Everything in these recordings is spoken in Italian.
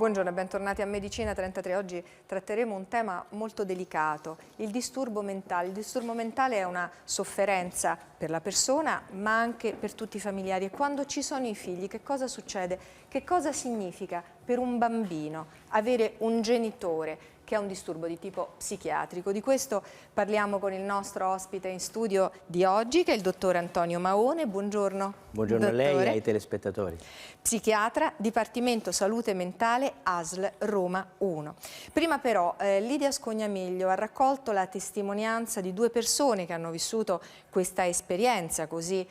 Buongiorno e bentornati a Medicina 33. Oggi tratteremo un tema molto delicato, il disturbo mentale. Il disturbo mentale è una sofferenza per la persona ma anche per tutti i familiari. E quando ci sono i figli, che cosa succede? Che cosa significa per un bambino avere un genitore che ha un disturbo di tipo psichiatrico? Di questo parliamo con il nostro ospite in studio di oggi, che è il dottore Antonio Maone. Buongiorno. Buongiorno dottore. A lei e ai telespettatori. Psichiatra, Dipartimento Salute Mentale, ASL Roma 1. Prima però Lidia Scognamiglio ha raccolto la testimonianza di due persone che hanno vissuto questa esperienza così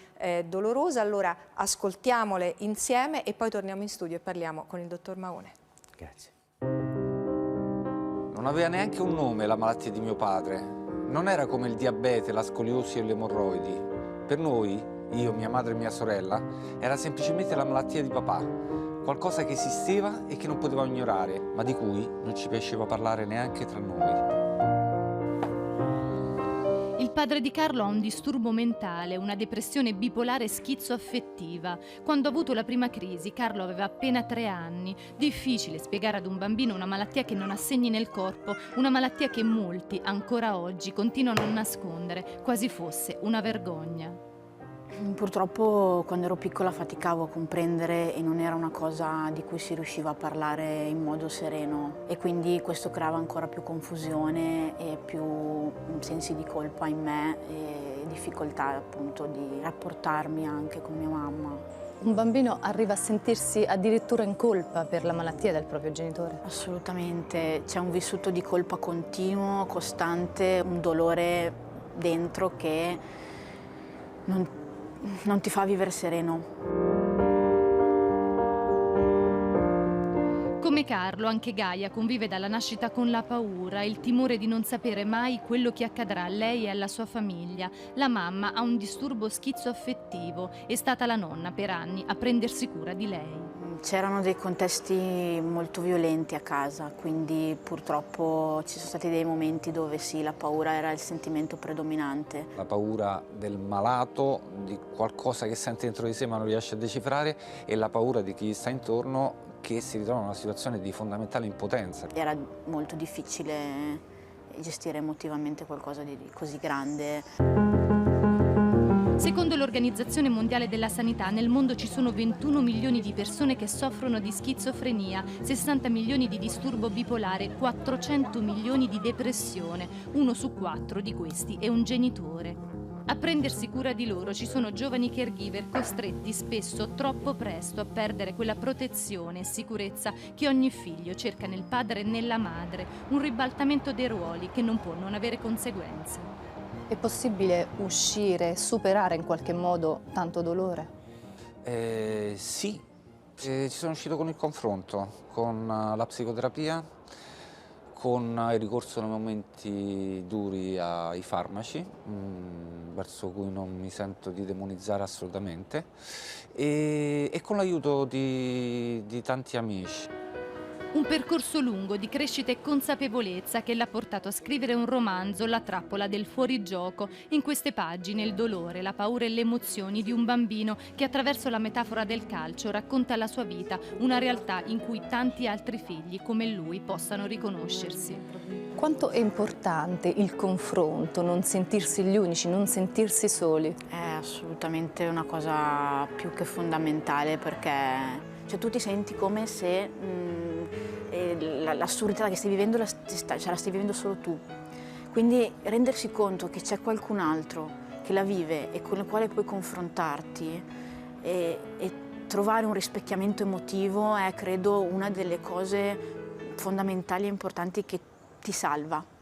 dolorosa. Allora ascoltiamole insieme e poi torniamo in studio e parliamo con il dottor Maone. Grazie. Non aveva neanche un nome la malattia di mio padre. Non era come il diabete, la scoliosi e le emorroidi. Per noi, io, mia madre e mia sorella, era semplicemente la malattia di papà. Qualcosa che esisteva e che non potevamo ignorare, ma di cui non ci piaceva parlare neanche tra noi. Il padre di Carlo ha un disturbo mentale, una depressione bipolare schizoaffettiva. Quando ha avuto la prima crisi, Carlo aveva appena 3 anni. Difficile spiegare ad un bambino una malattia che non ha segni nel corpo, una malattia che molti, ancora oggi, continuano a nascondere, quasi fosse una vergogna. Purtroppo quando ero piccola faticavo a comprendere e non era una cosa di cui si riusciva a parlare in modo sereno e quindi questo creava ancora più confusione e più sensi di colpa in me e difficoltà appunto di rapportarmi anche con mia mamma. Un bambino arriva a sentirsi addirittura in colpa per la malattia del proprio genitore? Assolutamente, c'è un vissuto di colpa continuo, costante, un dolore dentro che non ti fa vivere sereno. Come Carlo, anche Gaia convive dalla nascita con la paura, il timore di non sapere mai quello che accadrà a lei e alla sua famiglia. La mamma ha un disturbo schizoaffettivo, è stata la nonna per anni a prendersi cura di lei. C'erano dei contesti molto violenti a casa, quindi purtroppo ci sono stati dei momenti dove sì, la paura era il sentimento predominante. La paura del malato, di qualcosa che sente dentro di sé ma non riesce a decifrare, e la paura di chi sta intorno che si ritrova in una situazione di fondamentale impotenza. Era molto difficile gestire emotivamente qualcosa di così grande. Secondo l'Organizzazione Mondiale della Sanità, nel mondo ci sono 21 milioni di persone che soffrono di schizofrenia, 60 milioni di disturbo bipolare, 400 milioni di depressione. 1 su 4 di questi è un genitore. A prendersi cura di loro ci sono giovani caregiver costretti spesso troppo presto a perdere quella protezione e sicurezza che ogni figlio cerca nel padre e nella madre, un ribaltamento dei ruoli che non può non avere conseguenze. È possibile uscire, superare in qualche modo tanto dolore? Sì, ci sono uscito con il confronto, con la psicoterapia, con il ricorso nei momenti duri ai farmaci, verso cui non mi sento di demonizzare assolutamente, e con l'aiuto di tanti amici. Un percorso lungo di crescita e consapevolezza che l'ha portato a scrivere un romanzo, La trappola del fuorigioco. In queste pagine il dolore, la paura e le emozioni di un bambino che attraverso la metafora del calcio racconta la sua vita, una realtà in cui tanti altri figli come lui possano riconoscersi. Quanto è importante il confronto, non sentirsi gli unici, non sentirsi soli? È assolutamente una cosa più che fondamentale perché tu ti senti come se l'assurdità che stai vivendo la stai vivendo solo tu. Quindi rendersi conto che c'è qualcun altro che la vive e con il quale puoi confrontarti e trovare un rispecchiamento emotivo è, credo, una delle cose fondamentali e importanti che ti salva.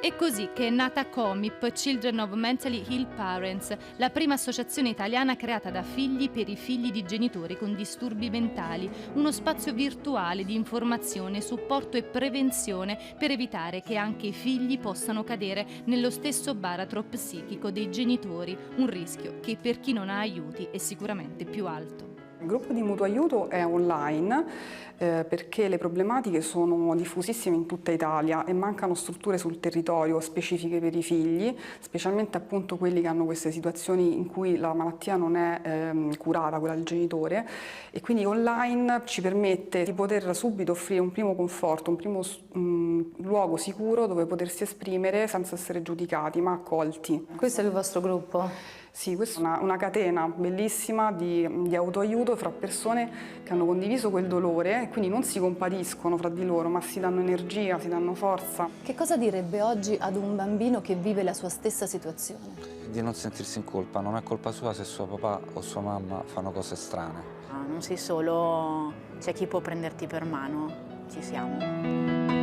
È così che è nata COMIP, Children of Mentally Ill Parents, la prima associazione italiana creata da figli per i figli di genitori con disturbi mentali, uno spazio virtuale di informazione, supporto e prevenzione per evitare che anche i figli possano cadere nello stesso baratro psichico dei genitori, un rischio che per chi non ha aiuti è sicuramente più alto. Il gruppo di mutuo aiuto è online perché le problematiche sono diffusissime in tutta Italia e mancano strutture sul territorio specifiche per i figli, specialmente appunto quelli che hanno queste situazioni in cui la malattia non è curata, quella del genitore, e quindi online ci permette di poter subito offrire un primo conforto, un primo luogo sicuro dove potersi esprimere senza essere giudicati ma accolti. Questo è il vostro gruppo? Sì, questa è una catena bellissima di autoaiuto fra persone che hanno condiviso quel dolore e quindi non si compatiscono fra di loro, ma si danno energia, si danno forza. Che cosa direbbe oggi ad un bambino che vive la sua stessa situazione? Di non sentirsi in colpa, non è colpa sua se suo papà o sua mamma fanno cose strane. Non sei solo, c'è chi può prenderti per mano, ci siamo.